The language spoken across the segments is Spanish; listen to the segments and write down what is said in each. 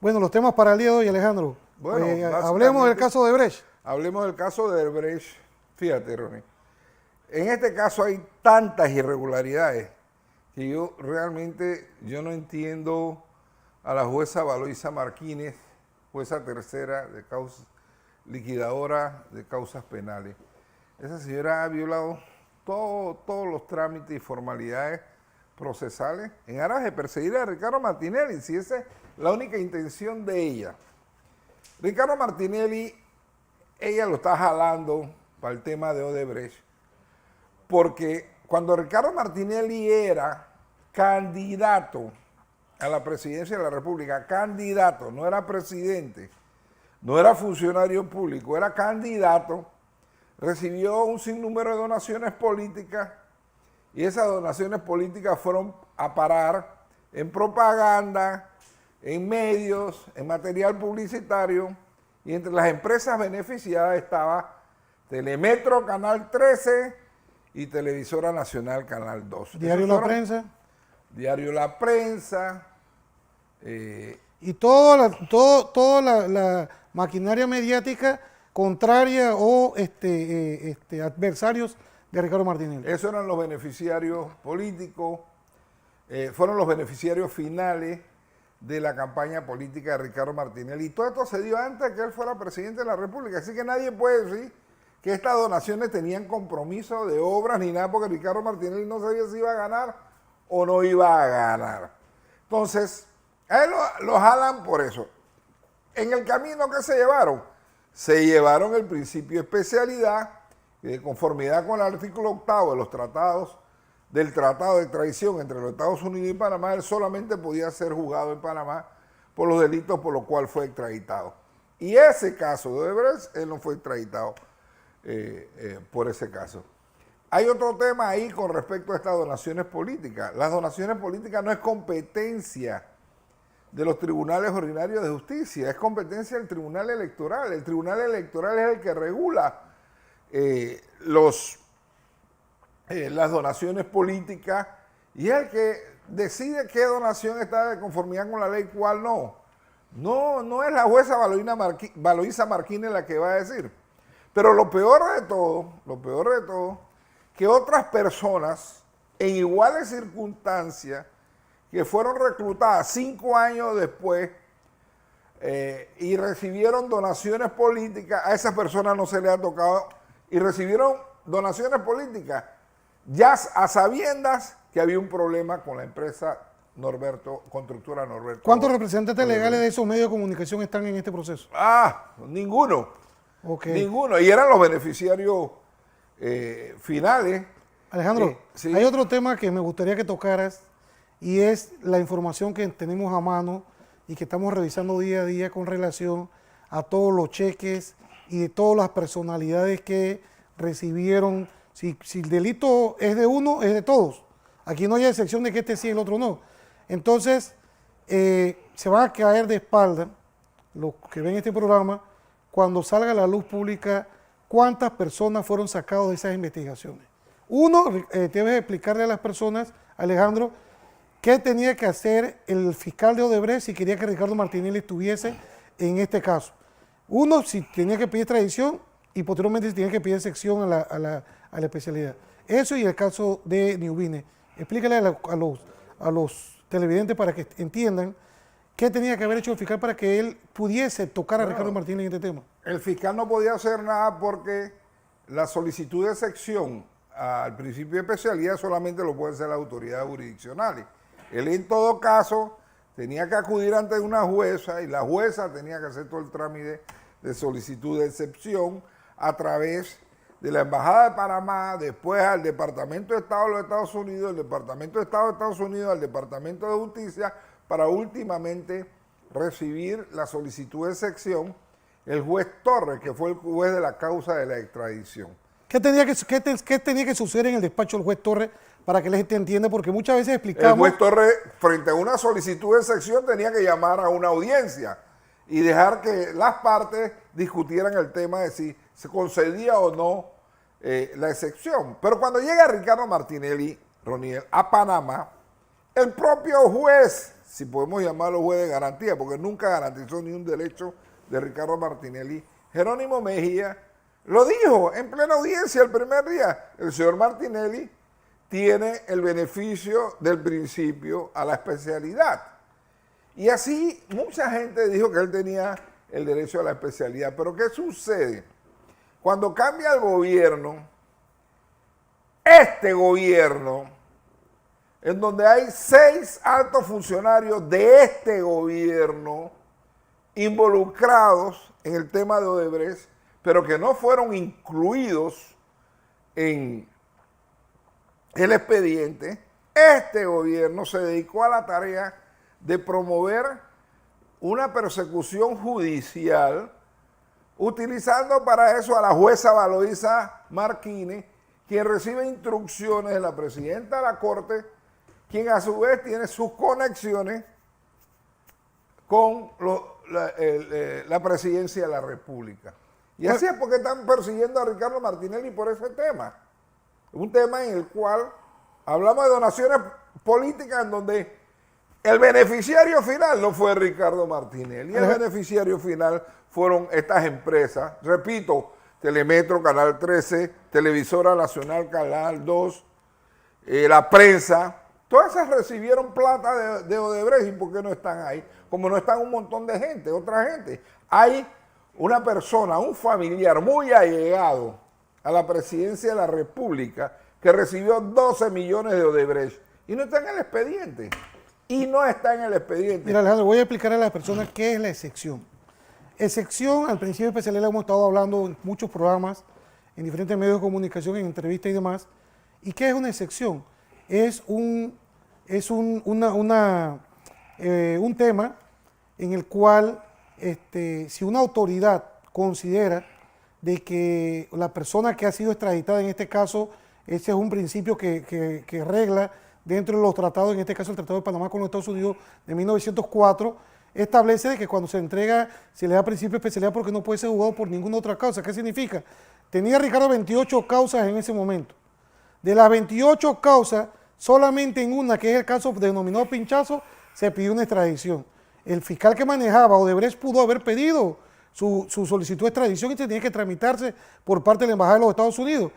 Bueno, los temas para el día de hoy, Alejandro. Bueno, Hablemos del caso de Brecht. Hablemos del caso de Brecht. Fíjate, Ronnie. En este caso hay tantas irregularidades que yo realmente no entiendo a la jueza Valoisa Martínez, jueza tercera de causas, liquidadora de causas penales. Esa señora ha violado todos los trámites y formalidades procesales en aras de perseguir a Ricardo Martinelli, si esa es la única intención de ella. Ricardo Martinelli, ella lo está jalando para el tema de Odebrecht, porque cuando Ricardo Martinelli era candidato a la presidencia de la República, candidato, no era presidente, no era funcionario público, era candidato, recibió un sinnúmero de donaciones políticas y esas donaciones políticas fueron a parar en propaganda, en medios, en material publicitario, y entre las empresas beneficiadas estaba Telemetro, Canal 13 y Televisora Nacional, Canal 2. Diario La Prensa. Diario La Prensa. Y toda la maquinaria mediática contraria o adversarios de Ricardo Martinelli. Esos eran los beneficiarios políticos, fueron los beneficiarios finales de la campaña política de Ricardo Martinelli. Y todo esto se dio antes de que él fuera presidente de la República. Así que nadie puede decir que estas donaciones tenían compromiso de obras ni nada, porque Ricardo Martinelli no sabía si iba a ganar o no iba a ganar. Entonces, a él lo jalan por eso. En el camino que se llevaron el principio de especialidad, y de conformidad con el artículo 8 de los tratados, del Tratado de Extradición entre los Estados Unidos y Panamá, él solamente podía ser juzgado en Panamá por los delitos por los cuales fue extraditado. Y ese caso de Odebrecht, él no fue extraditado por ese caso. Hay otro tema ahí con respecto a estas donaciones políticas. Las donaciones políticas no es competencia de los tribunales ordinarios de justicia, es competencia del Tribunal Electoral. El Tribunal Electoral es el que regula las donaciones políticas y es el que decide qué donación está de conformidad con la ley, cuál no. No es la jueza Valoisa Martínez la que va a decir. Pero lo peor de todo, que otras personas en iguales circunstancias que fueron reclutadas 5 años después y recibieron donaciones políticas, a esas personas no se les ha tocado, y recibieron donaciones políticas ya a sabiendas que había un problema con la empresa Constructora Norberto. ¿Cuántos representantes legales de esos medios de comunicación están en este proceso? Ninguno. Okay. Ninguno. Y eran los beneficiarios finales. Alejandro, sí. Hay otro tema que me gustaría que tocaras y es la información que tenemos a mano y que estamos revisando día a día con relación a todos los cheques y de todas las personalidades que recibieron. Si el delito es de uno, es de todos. Aquí no hay excepción de que este sí y el otro no. Entonces, se van a caer de espalda los que ven este programa cuando salga a la luz pública cuántas personas fueron sacadas de esas investigaciones. Uno, debes explicarle a las personas, Alejandro, qué tenía que hacer el fiscal de Odebrecht si quería que Ricardo Martinelli estuviese en este caso. Uno, si tenía que pedir extradición y posteriormente si tenía que pedir sección a la especialidad. Eso y el caso de Newbine. Explícale a los televidentes para que entiendan qué tenía que haber hecho el fiscal para que él pudiese tocar a Ricardo Martínez en este tema. El fiscal no podía hacer nada porque la solicitud de sección al principio de especialidad solamente lo pueden hacer las autoridades jurisdiccionales. Él en todo caso tenía que acudir ante una jueza y la jueza tenía que hacer todo el trámite de solicitud de excepción a través de la Embajada de Panamá, después al Departamento de Estado de los Estados Unidos, el Departamento de Estado de Estados Unidos, al Departamento de Justicia, para últimamente recibir la solicitud de excepción el juez Torres, que fue el juez de la causa de la extradición. ¿Qué tenía que suceder en el despacho del juez Torres para que la gente entienda? Porque muchas veces explicamos... El juez Torres, frente a una solicitud de excepción, tenía que llamar a una audiencia y dejar que las partes discutieran el tema de si se concedía o no la excepción. Pero cuando llega Ricardo Martinelli, Roniel, a Panamá, el propio juez, si podemos llamarlo juez de garantía, porque nunca garantizó ni un derecho de Ricardo Martinelli, Jerónimo Mejía, lo dijo en plena audiencia el primer día. El señor Martinelli tiene el beneficio del principio a la especialidad. Y así mucha gente dijo que él tenía el derecho a la especialidad. Pero ¿qué sucede? Cuando cambia el gobierno, este gobierno, en donde hay 6 altos funcionarios de este gobierno involucrados en el tema de Odebrecht, pero que no fueron incluidos en el expediente, este gobierno se dedicó a la tarea de promover una persecución judicial, utilizando para eso a la jueza Valoisa Marquine, quien recibe instrucciones de la presidenta de la Corte, quien a su vez tiene sus conexiones con la presidencia de la República. Y así es porque están persiguiendo a Ricardo Martinelli por ese tema. Un tema en el cual hablamos de donaciones políticas en donde el beneficiario final no fue Ricardo Martinelli. El beneficiario final fueron estas empresas. Repito, Telemetro, Canal 13, Televisora Nacional, Canal 2, la prensa. Todas esas recibieron plata de Odebrecht. ¿Y por qué no están ahí? Como no están un montón de gente, otra gente. Hay una persona, un familiar muy allegado a la presidencia de la República que recibió 12 millones de Odebrecht y no está en el expediente. Y no está en el expediente. Mira, Alejandro, voy a explicar a las personas qué es la excepción. Excepción, al principio de especialidad hemos estado hablando en muchos programas, en diferentes medios de comunicación, en entrevistas y demás. ¿Y qué es una excepción? Es un tema en el cual si una autoridad considera de que la persona que ha sido extraditada, en este caso, ese es un principio que regla dentro de los tratados, en este caso el Tratado de Panamá con los Estados Unidos de 1904, establece de que cuando se entrega, se le da principio de especialidad porque no puede ser juzgado por ninguna otra causa. ¿Qué significa? Tenía Ricardo 28 causas en ese momento. De las 28 causas, solamente en una, que es el caso denominado pinchazo, se pidió una extradición. El fiscal que manejaba Odebrecht pudo haber pedido su solicitud de extradición y tenía que tramitarse por parte de la Embajada de los Estados Unidos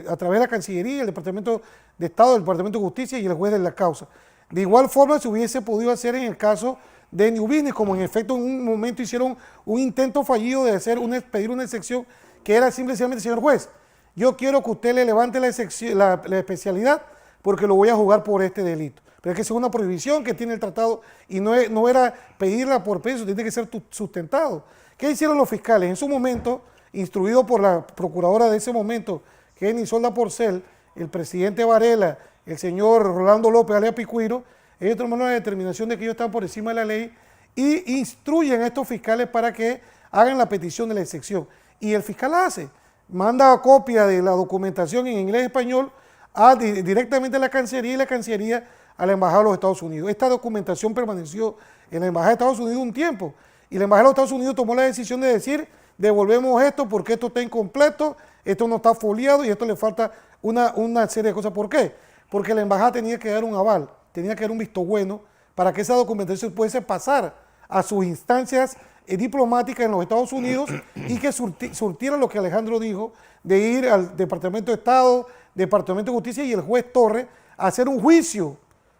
a través de la Cancillería, el Departamento de Estado, el Departamento de Justicia y el juez de la causa. De igual forma se hubiese podido hacer en el caso de New Business, como en efecto en un momento hicieron un intento fallido de pedir una excepción que era simplemente, señor juez, yo quiero que usted le levante la especialidad porque lo voy a juzgar por este delito. Pero es que es una prohibición que tiene el tratado y no era pedirla por peso, tiene que ser sustentado. ¿Qué hicieron los fiscales? En su momento, instruido por la procuradora de ese momento, que es Nisolda Porcel, el presidente Varela, el señor Rolando López alias Picuiro, ellos tomaron la determinación de que ellos están por encima de la ley y instruyen a estos fiscales para que hagan la petición de la excepción. Y el fiscal la hace, manda copia de la documentación en inglés y español directamente a la Cancillería y la Cancillería a la Embajada de los Estados Unidos. Esta documentación permaneció en la Embajada de Estados Unidos un tiempo y la Embajada de los Estados Unidos tomó la decisión de decir devolvemos esto porque esto está incompleto, esto no está foliado y esto le falta una serie de cosas. ¿Por qué? Porque la Embajada tenía que dar un aval, tenía que dar un visto bueno para que esa documentación pudiese pasar a sus instancias diplomáticas en los Estados Unidos y que surtiera lo que Alejandro dijo, de ir al Departamento de Estado, Departamento de Justicia y el juez Torres a hacer un juicio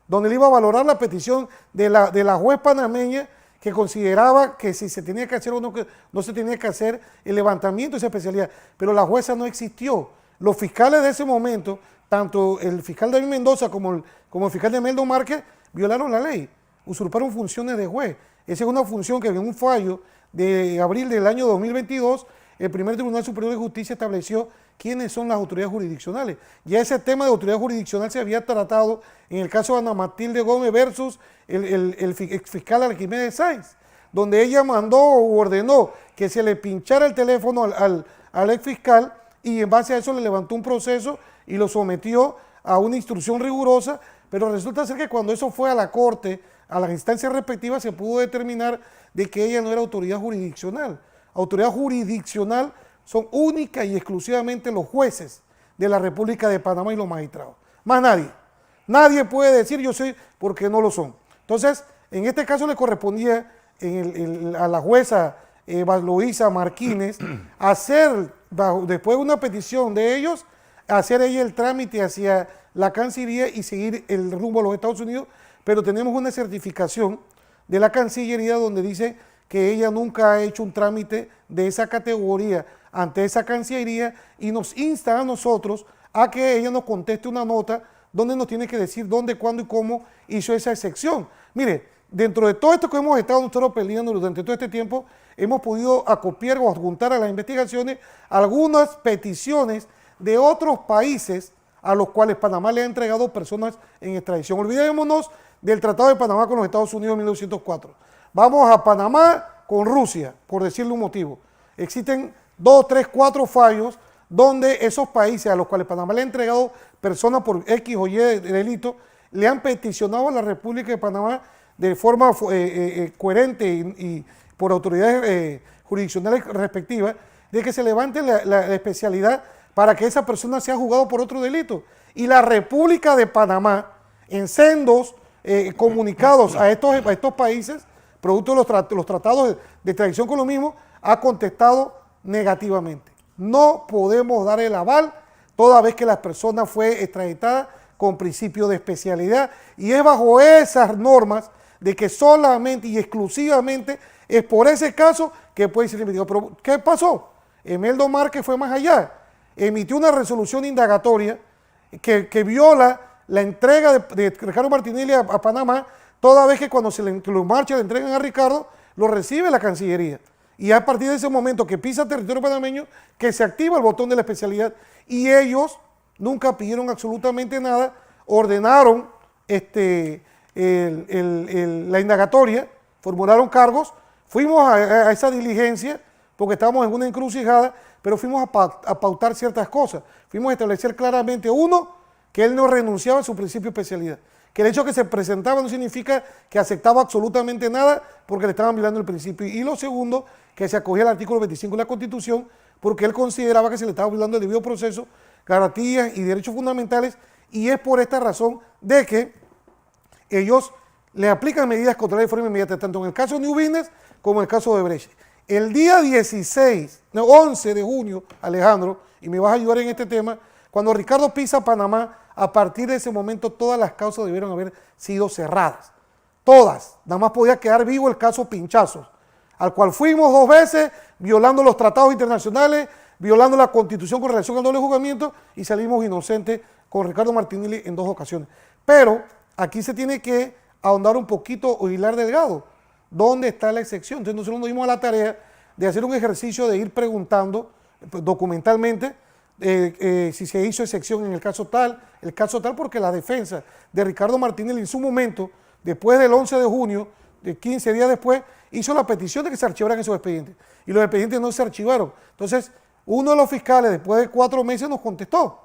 donde él iba a valorar la petición de la juez panameña que consideraba que si se tenía que hacer o no se tenía que hacer el levantamiento de esa especialidad. Pero la jueza no existió. Los fiscales de ese momento, tanto el fiscal David Mendoza como el fiscal de Meldo Márquez, violaron la ley, usurparon funciones de juez. Esa es una función que en un fallo de abril del año 2022, el primer Tribunal Superior de Justicia estableció quiénes son las autoridades jurisdiccionales. Ya ese tema de autoridad jurisdiccional se había tratado en el caso de Ana Matilde Gómez versus el exfiscal Arquímedes Sáenz, donde ella mandó o ordenó que se le pinchara el teléfono al exfiscal y en base a eso le levantó un proceso y lo sometió a una instrucción rigurosa, pero resulta ser que cuando eso fue a la corte, a las instancias respectivas, se pudo determinar de que ella no era autoridad jurisdiccional. Autoridad jurisdiccional son única y exclusivamente los jueces de la República de Panamá y los magistrados. Más nadie. Nadie puede decir yo soy porque no lo son. Entonces, en este caso le correspondía a la jueza Luisa Martínez hacer, después de una petición de ellos, hacer ella el trámite hacia la Cancillería y seguir el rumbo a los Estados Unidos, pero tenemos una certificación de la Cancillería donde dice que ella nunca ha hecho un trámite de esa categoría ante esa Cancillería y nos insta a nosotros a que ella nos conteste una nota donde nos tiene que decir dónde, cuándo y cómo hizo esa excepción. Mire, dentro de todo esto que hemos estado nosotros peleando durante todo este tiempo, hemos podido acopiar o adjuntar a las investigaciones algunas peticiones de otros países a los cuales Panamá le ha entregado personas en extradición. Olvidémonos del Tratado de Panamá con los Estados Unidos en 1904. Vamos a Panamá con Rusia, por decirle un motivo. Existen 2, 3, 4 fallos donde esos países a los cuales Panamá le ha entregado personas por X o Y delito, le han peticionado a la República de Panamá de forma coherente y por autoridades jurisdiccionales respectivas, de que se levante la especialidad para que esa persona sea juzgado por otro delito. Y la República de Panamá, en sendos comunicados a estos países, producto de los tratados de extradición con lo mismo, ha contestado negativamente. No podemos dar el aval toda vez que la persona fue extraditada con principio de especialidad y es bajo esas normas de que solamente y exclusivamente es por ese caso que puede ser investigado. Pero ¿qué pasó? Emeldo Márquez fue más allá, emitió una resolución indagatoria que viola la entrega de Ricardo Martinelli a Panamá, toda vez que cuando lo marcha le entregan a Ricardo, lo recibe la Cancillería. Y a partir de ese momento que pisa territorio panameño, que se activa el botón de la especialidad y ellos nunca pidieron absolutamente nada, ordenaron la indagatoria, formularon cargos, fuimos a esa diligencia porque estábamos en una encrucijada, pero fuimos a pautar ciertas cosas. Fuimos a establecer claramente, uno, que él no renunciaba a su principio de especialidad, que el hecho de que se presentaba no significa que aceptaba absolutamente nada porque le estaban violando el principio. Y lo segundo, que se acogía al artículo 25 de la Constitución porque él consideraba que se le estaba violando el debido proceso, garantías y derechos fundamentales, y es por esta razón de que ellos le aplican medidas contra de forma inmediata, tanto en el caso de New Business como en el caso de Brecht. El día 11 de junio, Alejandro, y me vas a ayudar en este tema, cuando Ricardo pisa Panamá, a partir de ese momento todas las causas debieron haber sido cerradas. Todas. Nada más podía quedar vivo el caso Pinchazos, al cual fuimos 2 veces, violando los tratados internacionales, violando la Constitución con relación al doble juzgamiento, y salimos inocentes con Ricardo Martinelli en 2 ocasiones. Pero aquí se tiene que ahondar un poquito o hilar delgado. ¿Dónde está la excepción? Entonces nosotros nos dimos a la tarea de hacer un ejercicio de ir preguntando documentalmente si se hizo excepción en el caso tal, porque la defensa de Ricardo Martinelli en su momento, después del 11 de junio, de 15 días después, hizo la petición de que se archivaran esos expedientes. Y los expedientes no se archivaron. Entonces, uno de los fiscales, después de 4 meses, nos contestó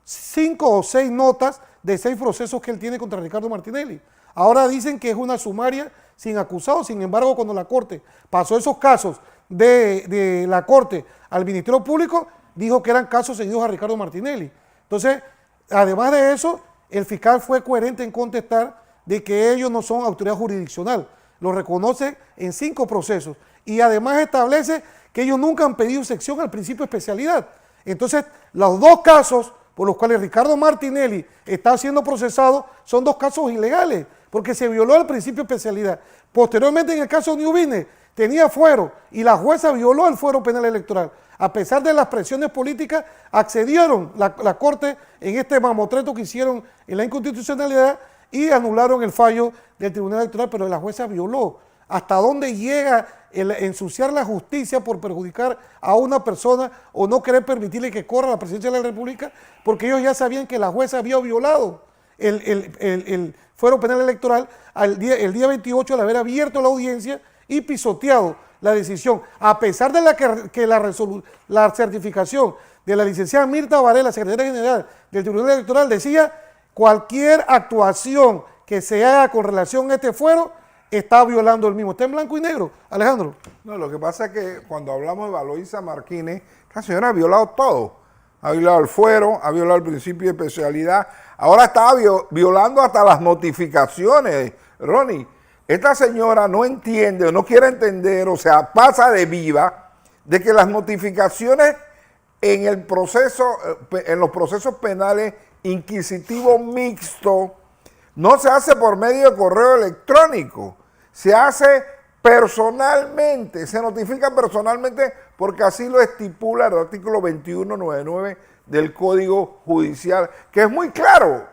5 o 6 notas de 6 procesos que él tiene contra Ricardo Martinelli. Ahora dicen que es una sumaria sin acusados. Sin embargo, cuando la Corte pasó esos casos de la Corte al Ministerio Público, dijo que eran casos seguidos a Ricardo Martinelli. Entonces, además de eso, el fiscal fue coherente en contestar de que ellos no son autoridad jurisdiccional. Lo reconoce en 5 procesos y además establece que ellos nunca han pedido sección al principio de especialidad. Entonces, los 2 casos por los cuales Ricardo Martinelli está siendo procesado son 2 casos ilegales, porque se violó el principio de especialidad. Posteriormente, en el caso de New Business, tenía fuero y la jueza violó el fuero penal electoral. A pesar de las presiones políticas, accedieron la Corte en este mamotreto que hicieron en la inconstitucionalidad y anularon el fallo del Tribunal Electoral, pero la jueza violó. ¿Hasta dónde llega el ensuciar la justicia por perjudicar a una persona o no querer permitirle que corra la presidencia de la República? Porque ellos ya sabían que la jueza había violado el fuero penal electoral el día 28 al haber abierto la audiencia y pisoteado la decisión, a pesar de la certificación de la licenciada Mirta Varela, secretaria general del Tribunal Electoral, decía cualquier actuación que se haga con relación a este fuero está violando el mismo. Está en blanco y negro, Alejandro. No, lo que pasa es que cuando hablamos de Luisa Martínez, la señora ha violado todo. Ha violado el fuero, ha violado el principio de especialidad, Ahora está violando hasta las notificaciones, Ronnie. Esta señora no entiende o no quiere entender, o sea, pasa de viva de que las notificaciones en el proceso, en los procesos penales inquisitivo mixto, no se hace por medio de correo electrónico, se hace personalmente, se notifica personalmente porque así lo estipula el artículo 2199 del Código Judicial, que es muy claro,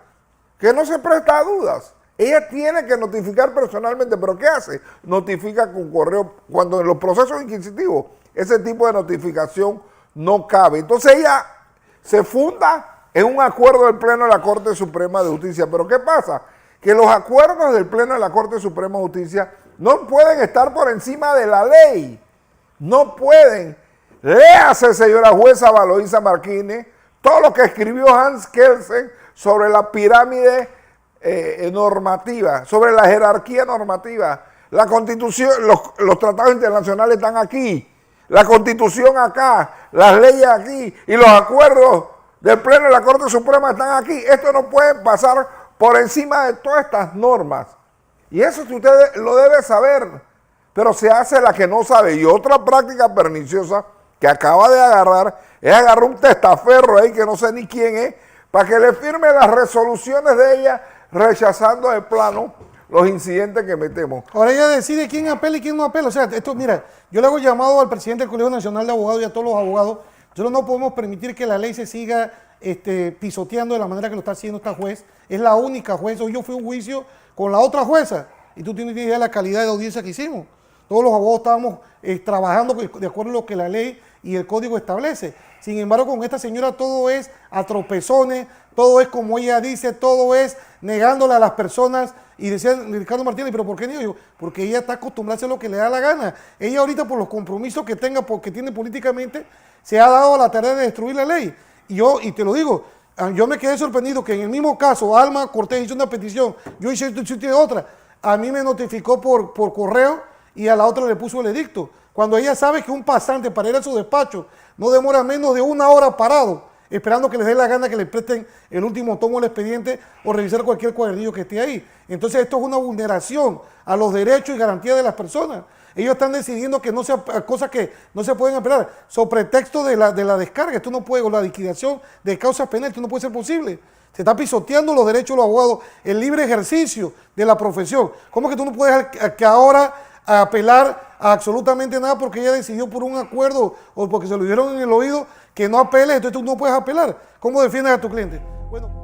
que no se presta a dudas. Ella tiene que notificar personalmente, pero ¿qué hace? Notifica con correo, cuando en los procesos inquisitivos ese tipo de notificación no cabe. Entonces ella se funda en un acuerdo del Pleno de la Corte Suprema de Justicia. Pero ¿qué pasa? Que los acuerdos del Pleno de la Corte Suprema de Justicia no pueden estar por encima de la ley. No pueden. Léase, señora jueza Valoisa Martínez, todo lo que escribió Hans Kelsen sobre la pirámide normativa, sobre la jerarquía normativa. La Constitución, los tratados internacionales están aquí, la Constitución acá, las leyes aquí y los acuerdos del Pleno de la Corte Suprema están aquí. Esto no puede pasar por encima de todas estas normas. Y eso usted lo debe saber, pero se hace la que no sabe. Y otra práctica perniciosa que acaba de agarrar es agarrar un testaferro ahí que no sé ni quién es, para que le firme las resoluciones de ella rechazando de plano los incidentes que metemos. Ahora ella decide quién apela y quién no apela. O sea, esto, mira, yo le hago llamado al presidente del Colegio Nacional de Abogados y a todos los abogados. Nosotros no podemos permitir que la ley se siga pisoteando de la manera que lo está haciendo esta juez. Es la única juez. Hoy yo fui a un juicio con la otra jueza y tú tienes idea de la calidad de audiencia que hicimos. Todos los abogados estábamos trabajando de acuerdo a lo que la ley y el código establece. Sin embargo, con esta señora todo es a tropezones, todo es como ella dice, todo es negándole a las personas. Y decía Ricardo Martínez, ¿pero por qué no? Yo, porque ella está acostumbrada a hacer lo que le da la gana. Ella ahorita por los compromisos que tenga, porque tiene políticamente, se ha dado a la tarea de destruir la ley. Y te lo digo, yo me quedé sorprendido que en el mismo caso, Alma Cortés hizo una petición, yo hice otra, a mí me notificó por correo y a la otra le puso el edicto. Cuando ella sabe que un pasante para ir a su despacho no demora menos de 1 hora parado, esperando que les dé la gana que le presten el último tomo del expediente o revisar cualquier cuadernillo que esté ahí. Entonces esto es una vulneración a los derechos y garantías de las personas. Ellos están decidiendo que no sea cosas que no se pueden apelar. Sobre pretexto de la descarga, esto no puede, o la liquidación de causas penales, esto no puede ser posible. Se está pisoteando los derechos de los abogados, el libre ejercicio de la profesión. ¿Cómo es que tú no puedes que ahora apelar a absolutamente nada porque ella decidió por un acuerdo o porque se lo dieron en el oído que no apele, entonces tú no puedes apelar? ¿Cómo defiendes a tu cliente? Bueno.